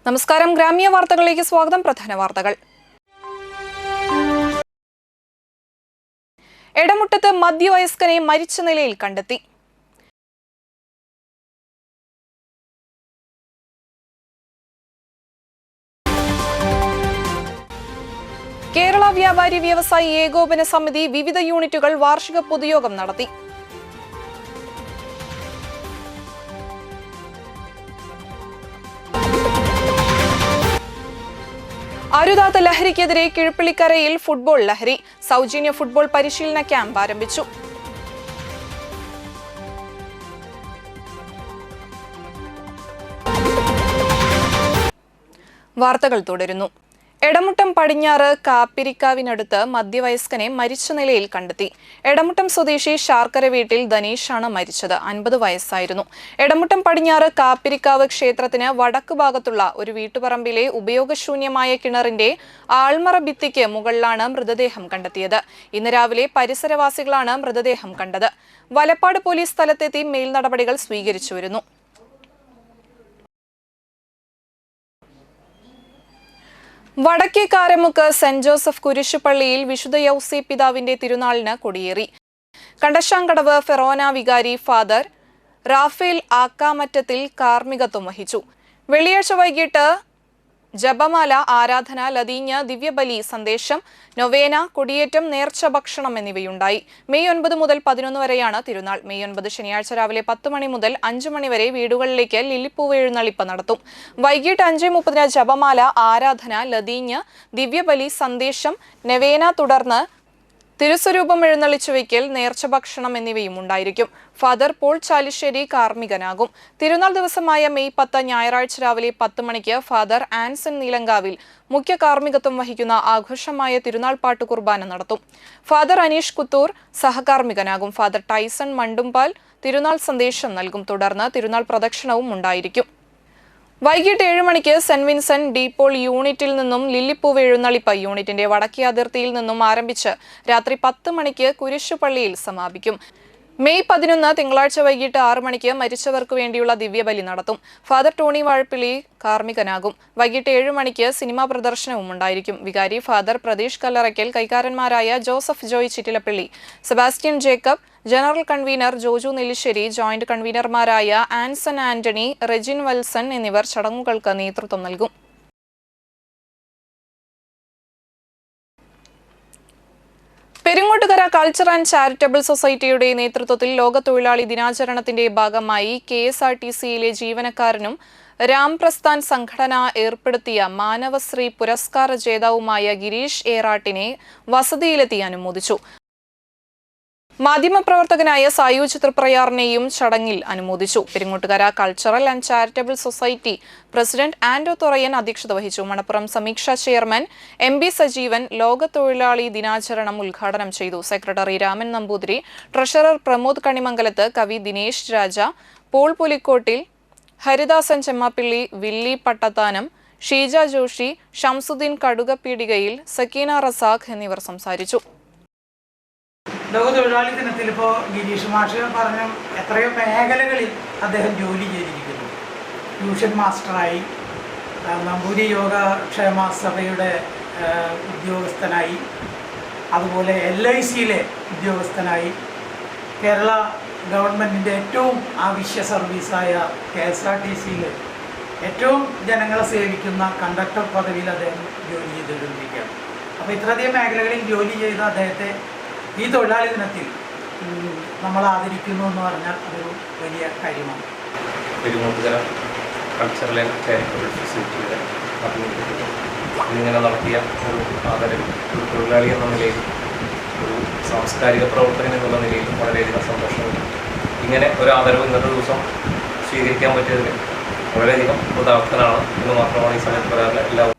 നമസ്കാരം. ഗ്രാമീയ വാർത്തകളിലേക്ക് സ്വാഗതം. പ്രധാന വാർത്തകൾ. എടമുട്ടത്ത് മധ്യവയസ്കനെ മരിച്ച നിലയിൽ കണ്ടെത്തി. കേരള വ്യാപാരി വ്യവസായി ഏകോപന സമിതി വിവിധ യൂണിറ്റുകൾ വാർഷിക പൊതുയോഗം നടത്തി. അരുതാത്ത ലഹരിക്കെതിരെ കിഴപ്പിള്ളിക്കരയിൽ ഫുട്ബോൾ ലഹരി. സൗജന്യ ഫുട്ബോൾ പരിശീലന ക്യാമ്പ് ആരംഭിച്ചു. വാർത്തകൾ തുടരുന്നു. എടമുട്ടം പടിഞ്ഞാറ് കാപ്പിരിക്കാവിനടുത്ത് മധ്യവയസ്കനെ മരിച്ച നിലയിൽ കണ്ടെത്തി. എടമുട്ടം സ്വദേശി ശാർക്കര വീട്ടിൽ ധനീഷാണ് മരിച്ചത്. 50 വയസ്സായിരുന്നു. എടമുട്ടം പടിഞ്ഞാറ് കാപ്പിരിക്കാവ് ക്ഷേത്രത്തിന് വടക്ക് ഭാഗത്തുള്ള ഒരു വീട്ടുപറമ്പിലെ ഉപയോഗശൂന്യമായ കിണറിന്റെ ആൾമറ ഭിത്തിക്ക് മുകളിലാണ് മൃതദേഹം കണ്ടെത്തിയത്. ഇന്ന് രാവിലെ പരിസരവാസികളാണ് മൃതദേഹം കണ്ടത്. വലപ്പാട് പോലീസ് സ്ഥലത്തെത്തി മേൽനടപടികൾ സ്വീകരിച്ചു വരുന്നു. വടക്കേ കാരമുക്ക് സെന്റ് ജോസഫ് കുരിശുപള്ളിയിൽ വിശുദ്ധ യൗസേ പിതാവിന്റെ തിരുനാളിന് കൊടിയേറി. കണ്ടശാങ്കടവ് ഫെറോന വികാരി ഫാദർ റാഫേൽ ആക്കാമറ്റത്തിൽ കാർമ്മികത്വം വഹിച്ചു. വെള്ളിയാഴ്ച വൈകിട്ട് ജപമാല, ആരാധന, ലതീഞ്ഞ്, ദിവ്യബലി, സന്ദേശം, നൊവേന, കൊടിയേറ്റം, നേർച്ച ഭക്ഷണം എന്നിവയുണ്ടായി. മെയ് 9 മുതൽ 11 വരെയാണ് തിരുനാൾ. മെയ് 9 ശനിയാഴ്ച രാവിലെ 10 മണി മുതൽ 5 മണി വരെ വീടുകളിലേക്ക് ലില്ലിപ്പൂവ് എഴുന്നള്ളിപ്പ് നടത്തും. വൈകിട്ട് 5:30 ജപമാല, ആരാധന, ലതീഞ്ഞ്, ദിവ്യബലി, സന്ദേശം, നൊവേന, തുടർന്ന് തിരുസ്വരൂപം എഴുന്നള്ളിച്ചു വയ്ക്കൽ, നേർച്ച ഭക്ഷണം എന്നിവയും ഉണ്ടായിരിക്കും. ഫാദർ പോൾ ചാലിശ്ശേരി കാർമ്മികനാകും. തിരുനാൾ ദിവസമായ മെയ് 10 ഞായറാഴ്ച രാവിലെ 10 മണിക്ക് ഫാദർ ആൻസൺ നീലങ്കാവിൽ മുഖ്യ കാർമ്മികത്വം വഹിക്കുന്ന ആഘോഷമായ തിരുനാൾ പാട്ട് കുർബാന നടത്തും. ഫാദർ അനീഷ് കുത്തൂർ സഹകാർമ്മികനാകും. ഫാദർ ടൈസൺ മണ്ടുംപാൽ തിരുനാൾ സന്ദേശം നൽകും. തുടർന്ന് തിരുനാൾ പ്രദക്ഷിണവും ഉണ്ടായിരിക്കും. വൈകിട്ട് 7 മണിക്ക് സെന്റ് വിൻസെന്റ് ഡീപോൾ യൂണിറ്റിൽ നിന്നും ലില്ലിപ്പൂവ് എഴുന്നള്ളിപ്പ് യൂണിറ്റിന്റെ വടക്കേ അതിർത്തിയിൽ നിന്നും ആരംഭിച്ച് രാത്രി 10 മണിക്ക് കുരിശുപള്ളിയിൽ സമാപിക്കും. മെയ് 11 തിങ്കളാഴ്ച വൈകിട്ട് 6 മണിക്ക് മരിച്ചവർക്ക് വേണ്ടിയുള്ള ദിവ്യബലി നടത്തും. ഫാദർ ടോണി വാഴപ്പിള്ളി കാർമ്മികനാകും. വൈകിട്ട് 7 മണിക്ക് സിനിമാ പ്രദർശനവും ഉണ്ടായിരിക്കും. വികാരി ഫാദർ പ്രതീഷ് കല്ലറയ്ക്കൽ, കൈക്കാരന്മാരായ Joseph Joy Chittilappilly, Sebastian Jacob, general convener Joju Nellissery, joint കൺവീനർമാരായ ആൻസൺ ആന്റണി, റെജിൻ വത്സൻ എന്നിവർ ചടങ്ങുകൾക്ക് നേതൃത്വം നൽകും. പെരിങ്ങോട്ടുകര കൾച്ചർ ആൻഡ് ചാരിറ്റബിൾ സൊസൈറ്റിയുടെ നേതൃത്വത്തിൽ ലോക തൊഴിലാളി ദിനാചരണത്തിന്റെ ഭാഗമായി KSRTCയിലെ ജീവനക്കാരനും രാംപ്രസ്ഥാൻ സംഘടന ഏർപ്പെടുത്തിയ മാനവശ്രീ പുരസ്കാര ജേതാവുമായ ഗിരീഷ് ഏറാട്ടിനെ വസതിയിലെത്തി അനുമോദിച്ചു. മാധ്യമപ്രവർത്തകനായ സായൂജ് തൃപ്രയാറിനെയും ചടങ്ങിൽ അനുമോദിച്ചു. Peringottukara cultural and charitable society president Ando Thurayan അധ്യക്ഷത വഹിച്ചു. മണപ്പുറം സമീക്ഷ ചെയർമാൻ MB സജീവൻ ലോക തൊഴിലാളി ദിനാചരണം ഉദ്ഘാടനം ചെയ്തു. സെക്രട്ടറി രാമൻ നമ്പൂതിരി, ട്രഷറർ പ്രമോദ് കണിമംഗലത്ത്, കവി ദിനേശ് രാജ, പോൾ പുലിക്കോട്ടിൽ, ഹരിദാസൻ ചെമ്മാപ്പിള്ളി, വില്ലി പട്ടത്താനം, ഷീജ ജോഷി, ഷംസുദ്ദീൻ കടുകപ്പീടികയിൽ, സക്കീന റസാഖ് എന്നിവർ സംസാരിച്ചു. ലോക തൊഴിലാളി ദിനത്തിൽ ഇപ്പോൾ ഗിരീഷ് മാഷ് പറഞ്ഞ എത്രയോ മേഖലകളിൽ അദ്ദേഹം ജോലി ചെയ്തിരിക്കുന്നു. ട്യൂഷൻ മാസ്റ്ററായി, നമ്പൂരി യോഗക്ഷേമ സഭയുടെ ഉദ്യോഗസ്ഥനായി, അതുപോലെ LICയിലെ ഉദ്യോഗസ്ഥനായി, കേരള ഗവൺമെൻറ്റിൻ്റെ ഏറ്റവും ആവശ്യ സർവീസായ KSRTCയിൽ ഏറ്റവും ജനങ്ങളെ സേവിക്കുന്ന കണ്ടക്ടർ പദവിയിൽ അദ്ദേഹം ജോലി ചെയ്തുകൊണ്ടിരിക്കുകയാണ്. അപ്പോൾ ഇത്രയധികം മേഖലകളിൽ ജോലി ചെയ്ത അദ്ദേഹത്തെ ഈ തൊഴിലാളി ദിനത്തിൽ നമ്മൾ ആദരിക്കുന്നു എന്ന് പറഞ്ഞാൽ അതൊരു വലിയ കാര്യമാണ്. പെരിങ്ങോട്ടുകര കൾച്ചറൽ ആൻഡ് ചാരിറ്റബിൾ സൊസൈറ്റിയുടെ ഇങ്ങനെ നടത്തിയ ഒരു ആദരവ് ഒരു തൊഴിലാളി എന്ന നിലയിൽ, ഒരു സാംസ്കാരിക പ്രവർത്തകൻ എന്നുള്ള നിലയിൽ വളരെയധികം സന്തോഷമുണ്ട്. ഇങ്ങനെ ഒരു ആദരവ് ഇന്നത്തെ ദിവസം സ്വീകരിക്കാൻ പറ്റിയതിൽ വളരെയധികം കൃതാർത്ഥനാണ് എന്ന് മാത്രമാണ് ഈ സമയത്ത് പറയാറുള്ള എല്ലാവരും.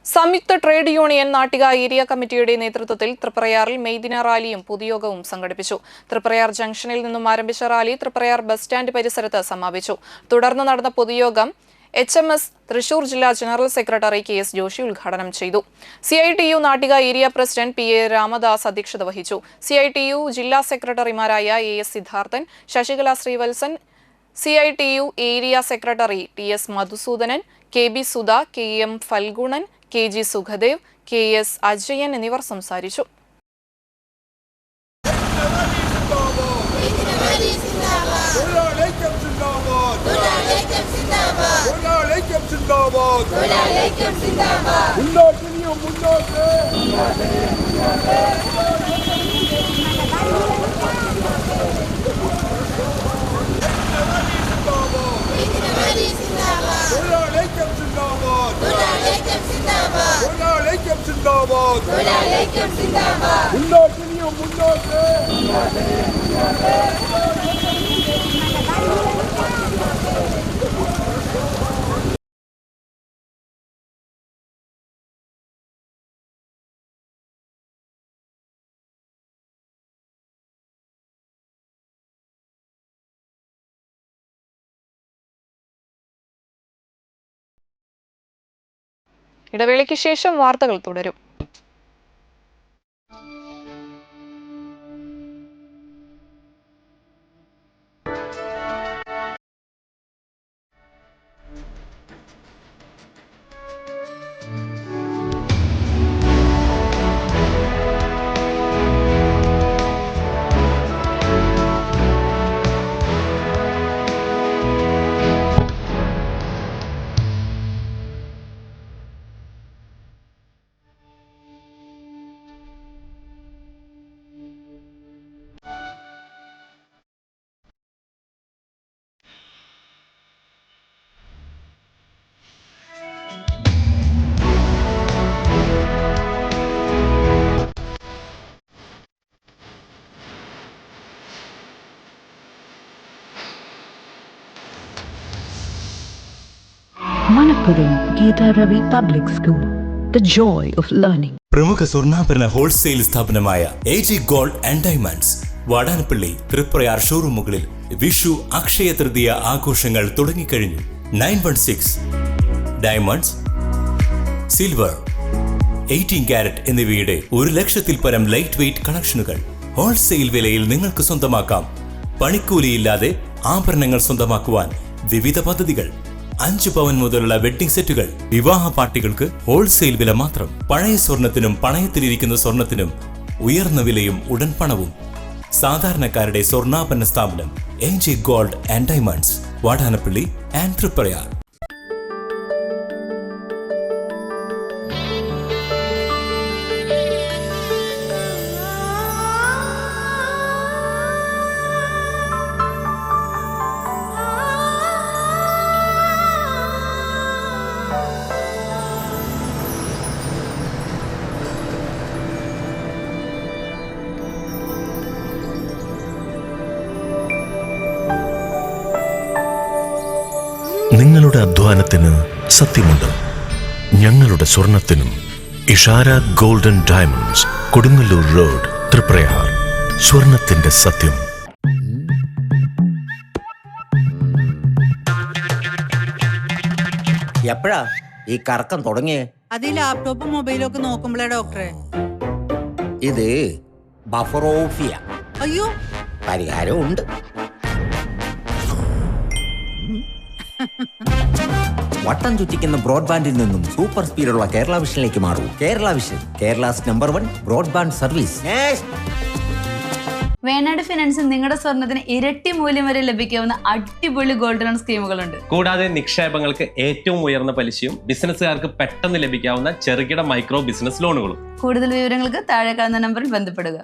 സംയുക്ത ട്രേഡ് യൂണിയൻ നാട്ടിക ഏരിയ കമ്മിറ്റിയുടെ നേതൃത്വത്തിൽ തൃപ്രയാറിൽ മെയ് ദിന റാലിയും പൊതുയോഗവും സംഘടിപ്പിച്ചു. തൃപ്രയാർ ജംഗ്ഷനിൽ നിന്നും ആരംഭിച്ച റാലി തൃപ്രയാർ ബസ് സ്റ്റാൻഡ് പരിസരത്ത് സമാപിച്ചു. തുടർന്ന് നടന്ന പൊതുയോഗം HMS തൃശൂർ ജില്ലാ ജനറൽ സെക്രട്ടറി KS ജോഷി ഉദ്ഘാടനം ചെയ്തു. CITU Nattika area president PA Ramadas അധ്യക്ഷത വഹിച്ചു. CITU ജില്ലാ സെക്രട്ടറിമാരായ AS Siddharthan, Sasikala Sreevalsan, CITU area secretary TS Madhusoodanan, KB Sudha, KM Phalgunan, KG Sukhadev, KS Ajayan എന്നിവർ സംസാരിച്ചു. ഇടവേളയ്ക്ക് ശേഷം വാർത്തകൾ തുടരും. Manappuram Geeta Ravi Public School, the joy of learning. പ്രമുഖ സ്വർണ്ണാഭരണ ഹോൾസെയിൽ സ്ഥാപനമായ AG gold and diamonds Vadanappally Thriprayar ഷോറൂമുകളിൽ വിഷു അക്ഷയ തൃതീയ ആഘോഷങ്ങൾ തുടങ്ങിക്കഴിഞ്ഞു. 916 ഡയമണ്ട്സ്, സിൽവർ, 18 കാരറ്റ് എന്നിവയുടെ 1,00,000-ൽ പരം ലൈറ്റ് വെയ്റ്റ് കളക്ഷനുകൾ ഹോൾസെയിൽ വിലയിൽ നിങ്ങൾക്ക് സ്വന്തമാക്കാം. പണിക്കൂലിയില്ലാതെ ആഭരണങ്ങൾ സ്വന്തമാക്കുവാൻ വിവിധ പദ്ധതികൾ. 5 പവൻ മുതലുള്ള വെഡ്ഡിംഗ് സെറ്റുകൾ. വിവാഹ പാർട്ടികൾക്ക് ഹോൾസെയിൽ വില മാത്രം. പഴയ സ്വർണത്തിനും പണയത്തിലിരിക്കുന്ന സ്വർണത്തിനും ഉയർന്ന വിലയും ഉടൻ പണവും. സാധാരണക്കാരുടെ സ്വർണ്ണാഭരണ സ്ഥാപനം AG gold and diamonds, Vadanappally and Thriprayar. നിങ്ങളുടെ അധ്വാനത്തിന് സത്യമുണ്ട്. ഞങ്ങളുടെ സ്വർണത്തിനും. Ishara golden diamonds, Kodungallur road, Thriprayar. സ്വർണത്തിന്റെ സത്യം. എപ്പോഴാ ഈ കറക്കം തുടങ്ങിയേ? അത് ലാപ്ടോപ്പും മൊബൈലും ഒക്കെ നോക്കുമ്പോഴേ ഡോക്ടറെ. ഇത് ബഫറോഫിയ. അയ്യോ, പരിഹാരം ഉണ്ട്. വട്ടം ചുറ്റിക്കുന്ന ബ്രോഡ്ബാൻഡിൽ നിന്നും സൂപ്പർ സ്പീഡുള്ള കേരള വിഷനിലേക്ക് മാറൂ. Kerala vision, Kerala's number 1 broadband service. Venad ഫിനാൻസിൽ നിങ്ങളുടെ സ്വർണ്ണത്തിന് ഇരട്ടി മൂല്യം വരെ ലഭിക്കാവുന്ന അടിപൊളി ഗോൾഡ് ലോൺ സ്കീമുകളുണ്ട്. കൂടാതെ നിക്ഷേപങ്ങൾക്ക് ഏറ്റവും ഉയർന്ന പലിശയും ബിസിനസ്സുകാർക്ക് പെട്ടെന്ന് ലഭിക്കാവുന്ന ചെറുകിട മൈക്രോ ബിസിനസ് ലോണുകളും. കൂടുതൽ വിവരങ്ങൾക്ക് താഴെ കാണുന്ന നമ്പറിൽ ബന്ധപ്പെടുക.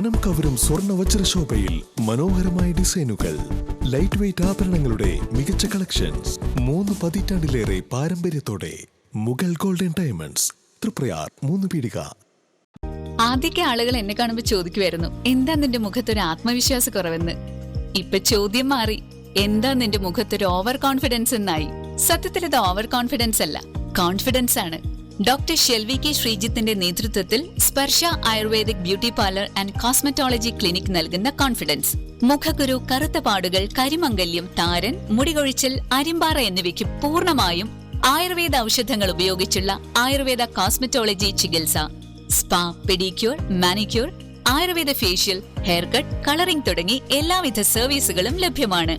മനം കവരും സ്വർണ്ണ വജ്രശോഭയിൽ മനോഹരമായ ഡിസൈനുകൾ, ലൈറ്റ് വെയ്റ്റ് ആഭരണങ്ങളുടെ മികച്ച കളക്ഷൻസ്, 3 പതിറ്റാണ്ടിലേറെ പാരമ്പര്യത്തോടെ മുഗൾ ഗോൾഡൻ ഡയമണ്ട്സ്, തൃപ്രയാർ 3 പീടിക. ആദ്യമൊക്കെ ആളുകൾ എന്നെ കാണുമ്പോൾ ചോദിക്കുമായിരുന്നു, എന്താ നിന്റെ മുഖത്തൊരു ആത്മവിശ്വാസ കുറവെന്ന്. ഇപ്പൊ ചോദ്യം മാറി, എന്താ നിന്റെ മുഖത്തൊരു ഓവർ കോൺഫിഡൻസ് എന്നായി. സത്യത്തിൽ ഇത് ഓവർ കോൺഫിഡൻസ് അല്ല, കോൺഫിഡൻസ് ആണ്. ഡോക്ടർ ഷെൽവി കെ ശ്രീജിത്തിന്റെ നേതൃത്വത്തിൽ Sparsha ayurvedic beauty parlour and cosmetology clinic നൽകുന്ന കോൺഫിഡൻസ്. മുഖക്കുരു, കറുത്ത പാടുകൾ, കരിമംഗല്യം, താരൻ, മുടികൊഴിച്ചൽ, അരിമ്പാറ എന്നിവയ്ക്ക് പൂർണ്ണമായും ആയുർവേദ ഔഷധങ്ങൾ ഉപയോഗിച്ചുള്ള ആയുർവേദ കോസ്മെറ്റോളജി ചികിത്സ. Spa, pedicure, manicure, Ayurveda facial, hair cut, colouring തുടങ്ങി എല്ലാവിധ സർവീസുകളും ലഭ്യമാണ്.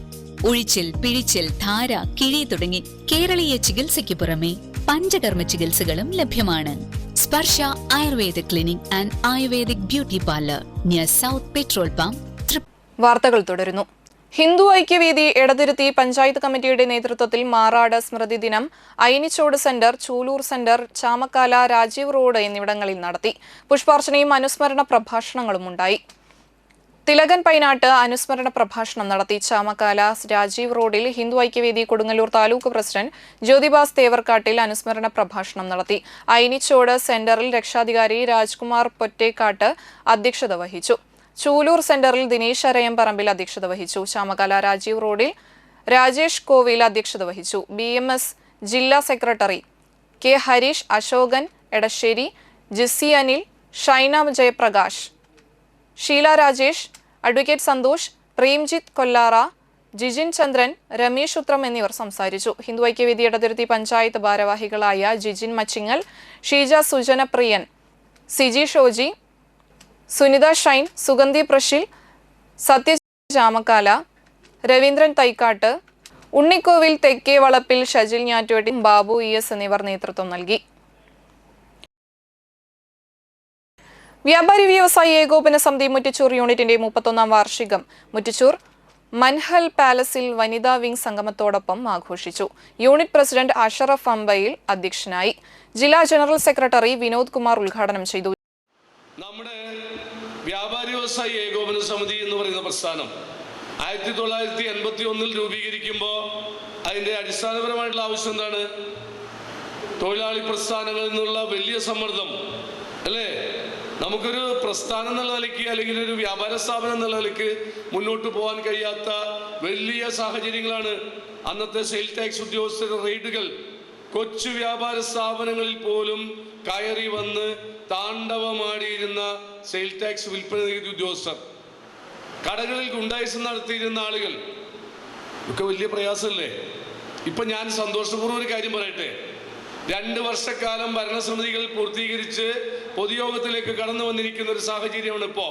ഉഴിച്ചിൽ, പിഴിച്ചിൽ, ധാര, കിഴി തുടങ്ങി കേരളീയ ചികിത്സയ്ക്ക് പുറമെ പഞ്ചകർമ്മ ചികിത്സകളും ലഭ്യമാണ്. Sparsha Ayurveda clinic and ayurvedic beauty parlour near south petrol pump. വാർത്തകൾ തുടരുന്നു. ഹിന്ദു ഐക്യവേദി എടതിരുത്തി പഞ്ചായത്ത് കമ്മിറ്റിയുടെ നേതൃത്വത്തിൽ മാറാട് സ്മൃതി ദിനം Ayinichod centre, Chuloor centre, Chamakkala, Rajiv road എന്നിവിടങ്ങളിൽ നടത്തി. പുഷ്പാർച്ചനയും അനുസ്മരണ പ്രഭാഷണങ്ങളും ഉണ്ടായി. തിലകൻ പൈനാട്ട് അനുസ്മരണ പ്രഭാഷണം നടത്തി. ചാമക്കാല രാജീവ് റോഡിൽ ഹിന്ദു ഐക്യവേദി കൊടുങ്ങല്ലൂർ താലൂക്ക് പ്രസിഡന്റ് ജ്യോതിബാസ് തേവർക്കാട്ടിൽ അനുസ്മരണ പ്രഭാഷണം നടത്തി. അയിനിച്ചോട് സെന്ററിൽ രക്ഷാധികാരി രാജ്കുമാർ പൊറ്റേക്കാട്ട് അധ്യക്ഷത വഹിച്ചു. ചൂലൂർ സെന്ററിൽ ദിനേശ് അരയംപറമ്പിൽ അധ്യക്ഷത വഹിച്ചു. ചാമക്കാല രാജീവ് റോഡിൽ രാജേഷ് കോവിൽ അധ്യക്ഷത വഹിച്ചു. BMS ജില്ലാ secretary K Harish, Ashokan Edassery, Jisy Anil, Shaina Jayaprakash, Sheela Rajesh, advocate Santhosh, Premjith Kollara, Jijin Chandran, Ramesh Uthram എന്നിവർ സംസാരിച്ചു. ഹിന്ദു ഐക്യവേദി എടതിരുത്തി പഞ്ചായത്ത് ഭാരവാഹികളായ ജിജിൻ മച്ചിങ്ങൽ, ഷീജ സുജന പ്രിയൻ, സിജി ഷോജി, സുനിത ഷൈൻ, സുഗന്ധി പ്രശിൽ, സത്യ ചാമക്കാല, രവീന്ദ്രൻ തൈക്കാട്ട്, ഉണ്ണിക്കോവിൽ തെക്കേ വളപ്പിൽ, ഷജിൽ ഞാറ്റുവട്ടി, ബാബു ES എന്നിവർ നേതൃത്വം നൽകി. വ്യാപാരി വ്യവസായി ഏകോപന സമിതി മുറ്റിച്ചൂർ യൂണിറ്റിന്റെ 31ാം വാർഷികം മുറ്റിച്ചൂർ മൻഹൽ പാലസിൽ വനിതാ വിംഗ് സംഗമത്തോടൊപ്പം ആഘോഷിച്ചു. യൂണിറ്റ് പ്രസിഡന്റ് അഷറഫ് അമ്പയിൽ അധ്യക്ഷനായി. ജില്ലാ ജനറൽ സെക്രട്ടറി വിനോദ് കുമാർ ഉദ്ഘാടനം ചെയ്തു. നമ്മുടെ വ്യാപാരി വ്യവസായി ഏകോപന സമിതി എന്ന് പറയുന്ന പ്രസ്ഥാനം 1981 രൂപീകരിക്കുമ്പോൾ അതിൻ്റെ അടിസ്ഥാനപരമായിട്ടുള്ള ആവശ്യം എന്താണ്? തൊഴിലാളി പ്രസ്ഥാനങ്ങളിൽ നിന്നുള്ള വലിയ സമ്മർദ്ദം അല്ലേ? നമുക്കൊരു പ്രസ്ഥാനം എന്നുള്ള നിലയ്ക്ക് അല്ലെങ്കിൽ ഒരു വ്യാപാര സ്ഥാപനം എന്നുള്ള നിലയ്ക്ക് മുന്നോട്ട് പോകാൻ കഴിയാത്ത വലിയ സാഹചര്യങ്ങളാണ്. അന്നത്തെ സെയിൽ ടാക്സ് ഉദ്യോഗസ്ഥരുടെ റെയ്ഡുകൾ കൊച്ചു വ്യാപാര സ്ഥാപനങ്ങളിൽ പോലും കയറി വന്ന് താണ്ഡവമാടിയിരുന്ന സെയിൽ ടാക്സ് വിൽപ്പന നികുതി ഉദ്യോഗസ്ഥർ, കടകളിൽ ഗുണ്ടായിസം നടത്തിയിരുന്ന ആളുകൾ ഒക്കെ വലിയ പ്രയാസമല്ലേ? ഇപ്പം ഞാൻ സന്തോഷപൂർവ്വം ഒരു കാര്യം പറയട്ടെ. 2 വർഷക്കാലം ഭരണസമിതികൾ പൂർത്തീകരിച്ച് പൊതുയോഗത്തിലേക്ക് കടന്നു വന്നിരിക്കുന്ന ഒരു സാഹചര്യമാണ് ഇപ്പോൾ.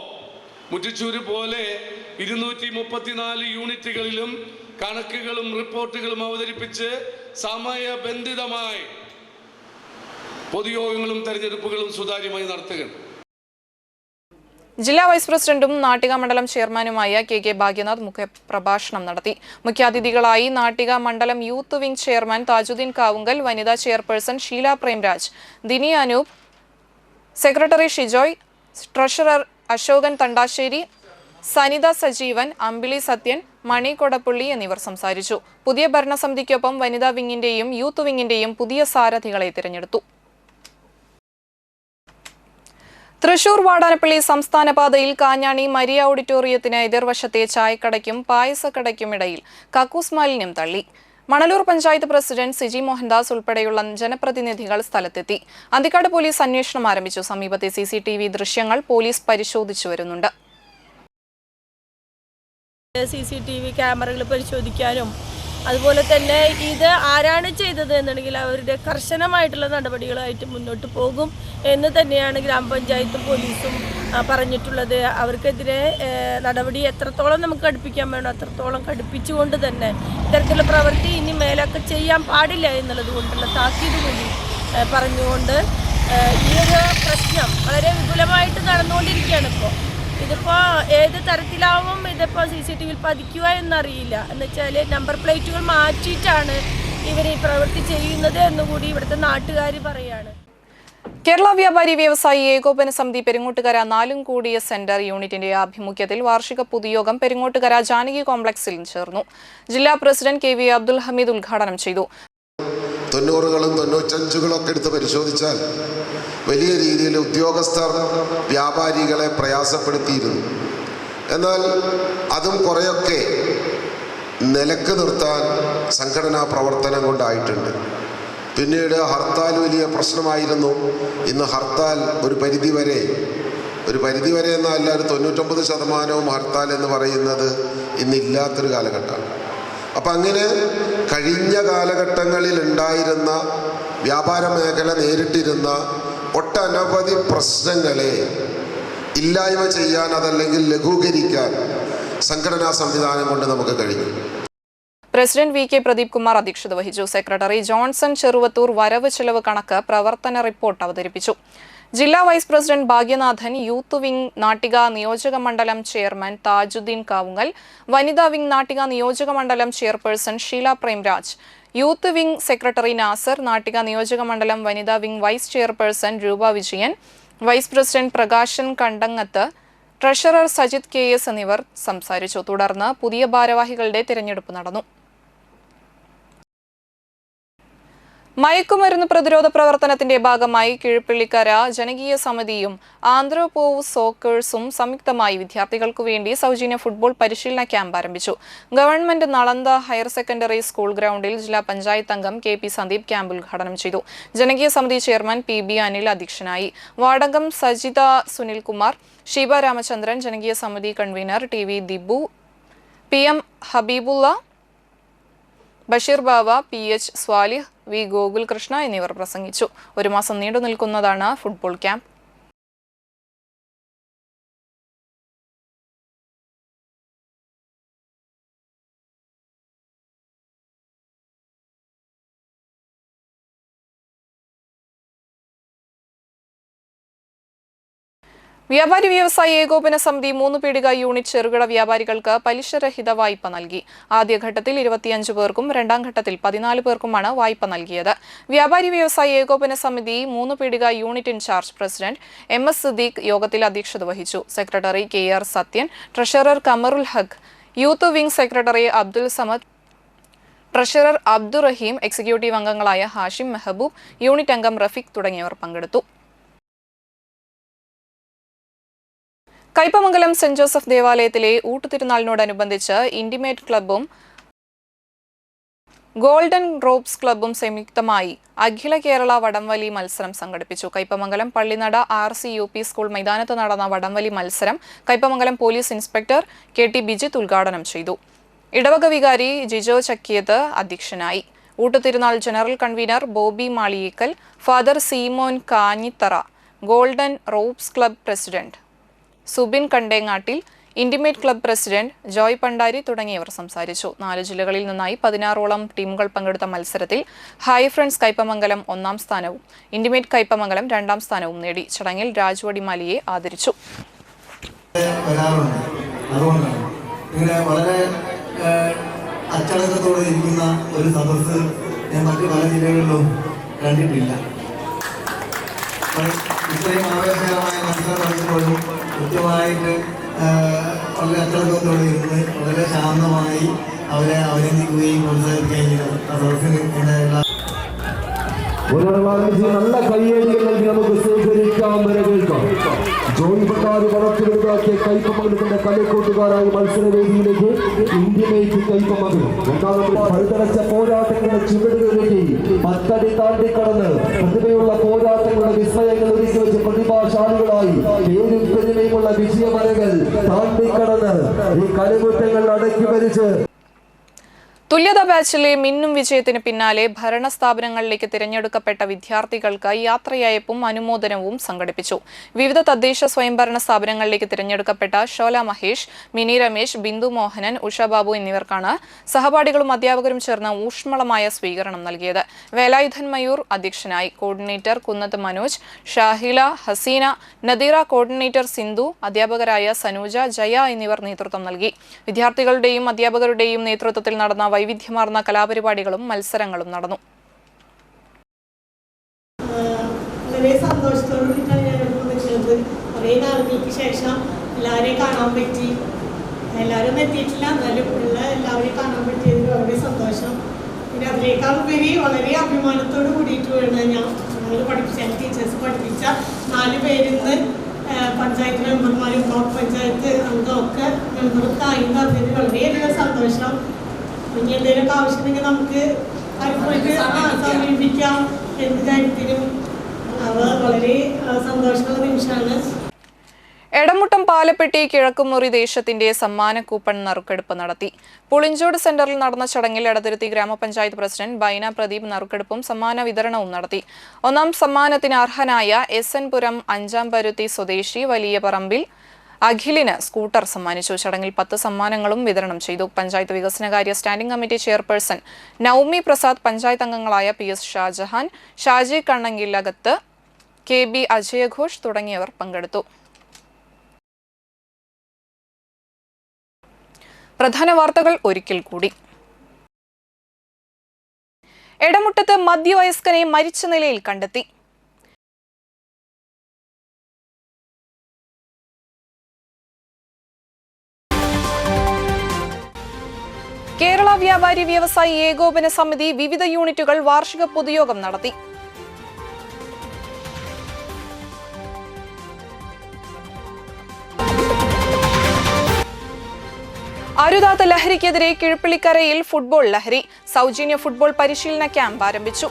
മുറ്റിച്ചൂര് പോലെ 234 യൂണിറ്റുകളിലും കണക്കുകളും റിപ്പോർട്ടുകളും അവതരിപ്പിച്ച് സമയബന്ധിതമായി പൊതുയോഗങ്ങളും തെരഞ്ഞെടുപ്പുകളും സുതാര്യമായി നടത്തുക. ജില്ലാ വൈസ് പ്രസിഡന്റും നാട്ടിക മണ്ഡലം ചെയർമാനുമായ KK ഭാഗ്യനാഥ് മുഖ്യപ്രഭാഷണം നടത്തി. മുഖ്യാതിഥികളായി നാട്ടിക മണ്ഡലം youth wing chairman Thajudheen Kavungal, വനിതാ chairperson Sheela Premraj, Dini Anoop, secretary Shijoy, treasurer Ashokan Thandassery, Sanitha Sajeevan, Ambili Sathyan, Mani Kodappully എന്നിവർ സംസാരിച്ചു. പുതിയ ഭരണസമിതിക്കൊപ്പം വനിതാ വിംഗിന്റെയും യൂത്ത് വിംഗിന്റെയും പുതിയ സാരഥികളെ തിരഞ്ഞെടുത്തു. തൃശൂർ വാടാനപ്പള്ളി സംസ്ഥാന പാതയിൽ കാഞ്ഞാണി മരിയ ഓഡിറ്റോറിയത്തിന് എതിർവശത്തെ ചായക്കടയ്ക്കും പായസക്കടയ്ക്കും ഇടയിൽ കക്കൂസ് മാലിന്യം തള്ളി. മണലൂർ പഞ്ചായത്ത് പ്രസിഡന്റ് സിജി മോഹൻദാസ് ഉൾപ്പെടെയുള്ള ജനപ്രതിനിധികൾ സ്ഥലത്തെത്തി. അന്തിക്കാട് പോലീസ് അന്വേഷണം ആരംഭിച്ചു. സമീപത്തെ CCTV ദൃശ്യങ്ങൾ പോലീസ് പരിശോധിച്ചു വരുന്നുണ്ട്. CCTV ക്യാമറകൾ പരിശോധിക്കാനും അതുപോലെ തന്നെ ഇത് ആരാണ് ചെയ്തത് എന്നുണ്ടെങ്കിൽ അവരുടെ കർശനമായിട്ടുള്ള നടപടികളായിട്ട് മുന്നോട്ട് പോകും എന്ന് തന്നെയാണ് ഗ്രാമപഞ്ചായത്തും പോലീസും പറഞ്ഞിട്ടുള്ളത്. അവർക്കെതിരെ നടപടി എത്രത്തോളം നമുക്ക് കടുപ്പിക്കാൻ വേണോ അത്രത്തോളം കടുപ്പിച്ചുകൊണ്ട് തന്നെ ഇത്തരത്തിലുള്ള പ്രവൃത്തി ഇനി മേലൊക്കെ ചെയ്യാൻ പാടില്ല എന്നുള്ളത് കൊണ്ടുള്ള താക്കീത് കൂടി പറഞ്ഞുകൊണ്ട് ഈ ഒരു പ്രശ്നം വളരെ വിപുലമായിട്ട് നടന്നുകൊണ്ടിരിക്കുകയാണ്. ഇതിപ്പോൾ ഏത് തരത്തിലാവും ഇതിപ്പോൾ CCTVയിൽ പതിക്കുക എന്നറിയില്ല. എന്നുവെച്ചാൽ നമ്പർ പ്ലേറ്റുകൾ മാറ്റിയിട്ടാണ് ഇവർ ഈ പ്രവൃത്തി ചെയ്യുന്നത് എന്നുകൂടി ഇവിടുത്തെ നാട്ടുകാർ പറയാണ്. കേരള വ്യാപാരി വ്യവസായി ഏകോപന സമിതി പെരിങ്ങോട്ടുകര നാലുംകൂടിയ സെന്റർ യൂണിറ്റിന്റെ ആഭിമുഖ്യത്തിൽ വാർഷിക പൊതുയോഗം പെരിങ്ങോട്ടുകര ജാനകി കോംപ്ലക്സിൽ ചേർന്നു. ജില്ലാ പ്രസിഡന്റ് KV അബ്ദുൽ ഹമീദ് ഉദ്ഘാടനം ചെയ്തു. 90കളും 95കളൊക്കെ എടുത്ത് പരിശോധിച്ചാൽ വലിയ രീതിയിൽ ഉദ്യോഗസ്ഥർ വ്യാപാരികളെ പ്രയാസപ്പെടുത്തിയിരുന്നു. എന്നാൽ അതും കുറേയൊക്കെ നിലക്ക് നിർത്താൻ സംഘടനാ പ്രവർത്തനം കൊണ്ടായിട്ടുണ്ട്. പിന്നീട് ഹർത്താൽ വലിയ പ്രശ്നമായിരുന്നു. ഇന്ന് ഹർത്താൽ ഒരു പരിധിവരെ എന്നല്ല, ഒരു 99% ഹർത്താൽ എന്ന് പറയുന്നത് ഇന്നില്ലാത്തൊരു കാലഘട്ടമാണ്. അപ്പം അങ്ങനെ കഴിഞ്ഞ കാലഘട്ടങ്ങളിൽ ഉണ്ടായിരുന്ന വ്യാപാര മേഖല നേരിട്ടിരുന്ന ഒട്ടനവധി പ്രശ്നങ്ങളെ ഇല്ലായ്മ ചെയ്യാൻ, അതല്ലെങ്കിൽ ലഘൂകരിക്കാൻ സംഘടനാ സംവിധാനം കൊണ്ട് നമുക്ക് കഴിഞ്ഞു. പ്രസിഡന്റ് VK പ്രദീപ് കുമാർ അധ്യക്ഷത വഹിച്ചു. സെക്രട്ടറി ജോൺസൺ ചെറുവത്തൂർ വരവ് ചെലവ് കണക്ക് പ്രവർത്തന റിപ്പോർട്ട് അവതരിപ്പിച്ചു. ജില്ലാ vice president Bhagyanathan, youth wing Nattika നിയോജക മണ്ഡലം ചെയർമാൻ താജുദ്ദീൻ കാവുങ്ങൽ, വനിതാ വിംഗ് നാട്ടിക നിയോജക മണ്ഡലം chairperson Sheela Premraj, youth wing secretary Nasar, Nattika നിയോജക മണ്ഡലം വനിതാ wing vice chairperson Roopa Vijayan, vice president Prakashan Kandangath, treasurer Sajith KS എന്നിവർ സംസാരിച്ചു. തുടർന്ന് പുതിയ ഭാരവാഹികളുടെ തിരഞ്ഞെടുപ്പ് നടന്നു. മയക്കുമരുന്ന് പ്രതിരോധ പ്രവർത്തനത്തിന്റെ ഭാഗമായി കീഴ്പള്ളിക്കര ജനകീയ സമിതിയും ആന്ത്രോപോവ് സോക്കേഴ്സും സംയുക്തമായി വിദ്യാർത്ഥികൾക്കു വേണ്ടി സൗജന്യ ഫുട്ബോൾ പരിശീലന ക്യാമ്പ് ആരംഭിച്ചു. Government Nalanda higher secondary school ഗ്രൗണ്ടിൽ ജില്ലാ പഞ്ചായത്ത് അംഗം KP സന്ദീപ് ക്യാമ്പ് ഉദ്ഘാടനം ചെയ്തു. ജനകീയ സമിതി ചെയർമാൻ PB അനിൽ അധ്യക്ഷനായി. വാർഡംഗം സജിത സുനിൽകുമാർ, ഷീബ രാമചന്ദ്രൻ, ജനകീയ സമിതി കൺവീനർ TV ദിബു, PM ഹബീബുള്ള, ബഷീർ ബാവ, PH സ്വാലിഹ്, V ഗോകുൽകൃഷ്ണ എന്നിവർ പ്രസംഗിച്ചു. 1 മാസം നീണ്ടു നിൽക്കുന്നതാണ് ഫുട്ബോൾ ക്യാമ്പ്. വ്യാപാരി വ്യവസായി ഏകോപന സമിതി 3 പീടിക യൂണിറ്റ് ചെറുകിട വ്യാപാരികൾക്ക് പലിശരഹിത വായ്പ നൽകി. ആദ്യഘട്ടത്തിൽ 25 പേർക്കും 2ാം ഘട്ടത്തിൽ 14 പേർക്കുമാണ് വായ്പ നൽകിയത്. വ്യാപാരി വ്യവസായി ഏകോപന സമിതി 3 Peedika unit in charge president MS Siddique യോഗത്തിൽ അധ്യക്ഷത വഹിച്ചു. Secretary KR Sathyan, treasurer Kamarul Haq, youth wing secretary Abdul Samad, treasurer Abdurahim, executive അംഗങ്ങളായ ഹാഷിം, മെഹബൂബ്, യൂണിറ്റ് അംഗം റഫീഖ് തുടങ്ങിയവർ പങ്കെടുത്തു. കയ്പമംഗലം സെന്റ് ജോസഫ് ദേവാലയത്തിലെ ഊട്ടുതിരുനാളിനോടനുബന്ധിച്ച് ഇന്റിമേറ്റ് ക്ലബ്ബും ഗോൾഡൻ റോപ്സ് ക്ലബ്ബും സംയുക്തമായി അഖില കേരള വടംവലി മത്സരം സംഘടിപ്പിച്ചു. കയ്പമംഗലം പള്ളിനട RCUP സ്കൂൾ മൈതാനത്ത് നടന്ന വടംവലി മത്സരം Kaipamangalam police inspector KT Bijith ഉദ്ഘാടനം ചെയ്തു. ഇടവക വികാരി ജിജോ ചക്കിയത്ത് അധ്യക്ഷനായി. ഊട്ടുതിരുനാൾ general convener Bobby Maliyekkal, father Simon Kanjithara, golden ropes club president Subin Kandengattil, intimate club president Joy Pandari തുടങ്ങിയവർ സംസാരിച്ചു. 4 ജില്ലകളിൽ നിന്നായി 16ഓളം ടീമുകൾ പങ്കെടുത്ത മത്സരത്തിൽ ഹൈ ഫ്രണ്ട്സ് കയ്പമംഗലം 1ാം സ്ഥാനവും ഇന്റിമേറ്റ് കയ്പമംഗലം 2ാം സ്ഥാനവും നേടി. ചടങ്ങിൽ രാജ്വടി മാലിയെ ആദരിച്ചു. അച്ചടക്കത്തോടെ ഇരിക്കുന്ന ഒരു സദസ്സ് ഞാൻ മറ്റു പല ജില്ലകളിലും കണ്ടിട്ടില്ല. ഇത്രയും ആവേശകരമായ മത്സരം നടക്കുമ്പോഴും കൃത്യമായിട്ട് വളരെ അച്ചടക്കത്തോടെ ഇരുന്ന് വളരെ ശാന്തമായി അവരെ അഭിനന്ദിക്കുകയും പ്രോത്സാഹിപ്പിക്കുകയും ചെയ്തു. ആ സദസ്സിന് ഉണ്ടായുള്ള നല്ല കയ്യേറികൾ നൽകി നമുക്ക് സ്വീകരിക്കാം, വരവേൽക്കാം. ജോയി പട്ടാരി വളർത്തിവലുതാക്കിയ കയ്പമംഗലത്തിന്റെ കളിക്കൂട്ടുകാരായ മത്സരവേദിയിലേക്ക് ഇന്റിമേറ്റ് കയ്പമംഗലം പഴുതടച്ച പോരാട്ടങ്ങളുടെ ചുവടുകളിലേക്ക് 10 അടി താണ്ടിക്കടന്ന് പ്രതിഭയുള്ള പോരാട്ടങ്ങളുടെ വിസ്മയങ്ങൾ ഒരുക്കി വെച്ച് പ്രതിഭാശാലികളായി പേരും പെരുമയുമുള്ള വിജയമരകൾ താണ്ടിക്കടന്ന് ഈ കളിമുറ്റങ്ങൾ അടക്കി ഭരിച്ച് തുല്യതാ ബാച്ചിലെ മിന്നും വിജയത്തിന് പിന്നാലെ ഭരണസ്ഥാപനങ്ങളിലേക്ക് തിരഞ്ഞെടുക്കപ്പെട്ട വിദ്യാർത്ഥികൾക്ക് യാത്രയയപ്പും അനുമോദനവും സംഘടിപ്പിച്ചു. വിവിധ തദ്ദേശ സ്വയംഭരണ സ്ഥാപനങ്ങളിലേക്ക് തിരഞ്ഞെടുക്കപ്പെട്ട ഷോല മഹേഷ്, മിനി രമേശ്, ബിന്ദു മോഹനൻ, ഉഷ ബാബു എന്നിവർക്കാണ് സഹപാഠികളും അധ്യാപകരും ചേർന്ന് ഊഷ്മളമായ സ്വീകരണം നൽകിയത്. വേലായുധൻ മയൂർ അധ്യക്ഷനായി. കോർഡിനേറ്റർ കുന്നത്ത് മനോജ്, ഷാഹില, ഹസീന, നദീറ, കോർഡിനേറ്റർ സിന്ധു, അധ്യാപകരായ സനൂജ, ജയ എന്നിവർ നേതൃത്വം നൽകി. വിദ്യാർത്ഥികളുടെയും അധ്യാപകരുടെയും നേതൃത്വത്തിൽ നടന്ന വൈവിധ്യമാർന്ന കലാപരിപാടികളും മത്സരങ്ങളും നടന്നു. വളരെ സന്തോഷത്തോടു കൂടിയിട്ടാണ് ഞാനിപ്പോൾ നിൽക്കുന്നത്. കുറേ നാളുകൾക്ക് ശേഷം എല്ലാവരെയും കാണാൻ പറ്റി. എല്ലാവരും എത്തിയിട്ടില്ല, എന്നാലും ഉള്ള എല്ലാവരെയും കാണാൻ പറ്റിയതിൽ വളരെ സന്തോഷം. പിന്നെ അതിനേക്കാൾ ഉപരി വളരെ അഭിമാനത്തോട് കൂടിയിട്ട് വേണം ഞങ്ങൾ പഠിപ്പിച്ച ടീച്ചേഴ്സ് പഠിപ്പിച്ച 4 പേരിന്ന് പഞ്ചായത്ത് മെമ്പർമാരും ബ്ലോക്ക് പഞ്ചായത്ത് അംഗമൊക്കെ മെമ്പർക്ക് ആയി പറഞ്ഞതിൽ വളരെയധികം സന്തോഷം. ഇനി എന്തെങ്കിലുമൊക്കെ ആവശ്യമുണ്ടെങ്കിൽ നമുക്ക് അവർക്ക് സമീപിക്കാം. എന്ത് കാര്യത്തിനും വളരെ സന്തോഷമുള്ള നിമിഷമാണ്. എടമുട്ടം പാലപ്പെട്ടി കിഴക്കുമുറി ദേശത്തിന്റെ സമ്മാന കൂപ്പൺ നറുക്കെടുപ്പ് നടത്തി. പുളിഞ്ചോട് സെന്ററിൽ നടന്ന ചടങ്ങിൽ എടതിരുത്തി ഗ്രാമപഞ്ചായത്ത് പ്രസിഡന്റ് ബൈന പ്രദീപ് നറുക്കെടുപ്പും സമ്മാന വിതരണവും നടത്തി. 1ാം സമ്മാനത്തിന് അർഹനായ SN പുരം 5ാം പരുത്തി സ്വദേശി വലിയ പറമ്പിൽ അഖിലിന് സ്കൂട്ടർ സമ്മാനിച്ചു. ചടങ്ങിൽ 10 സമ്മാനങ്ങളും വിതരണം ചെയ്തു. പഞ്ചായത്ത് വികസനകാര്യ standing committee chairperson Naumi Prasad, panchayat അംഗങ്ങളായ PS ഷാജഹാൻ, ഷാജി കണ്ണങ്കിലകത്ത്, KB അജയഘോഷ് തുടങ്ങിയവർ പങ്കെടുത്തു. പ്രധാന വാർത്തകൾ ഒരിക്കൽ കൂടി. എടമുട്ടത്ത് മധ്യവയസ്കനെ മരിച്ച നിലയിൽ കണ്ടെത്തി. കേരള വ്യാപാരി വ്യവസായി ഏകോപന സമിതി വിവിധ യൂണിറ്റുകൾ വാർഷിക പൊതുയോഗം നടത്തി. അരുതാത്ത ലഹരിക്കെതിരെ കിഴപ്പിള്ളിക്കരയിൽ ഫുട്ബോൾ ലഹരി. സൗജന്യ ഫുട്ബോൾ പരിശീലന ക്യാമ്പ് ആരംഭിച്ചു.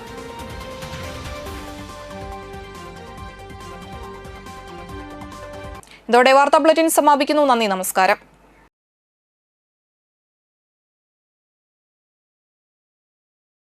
ഇതോടെ വാർത്താ ബുള്ളറ്റിൻ സമാപിക്കുന്നു. നന്ദി, നമസ്കാരം.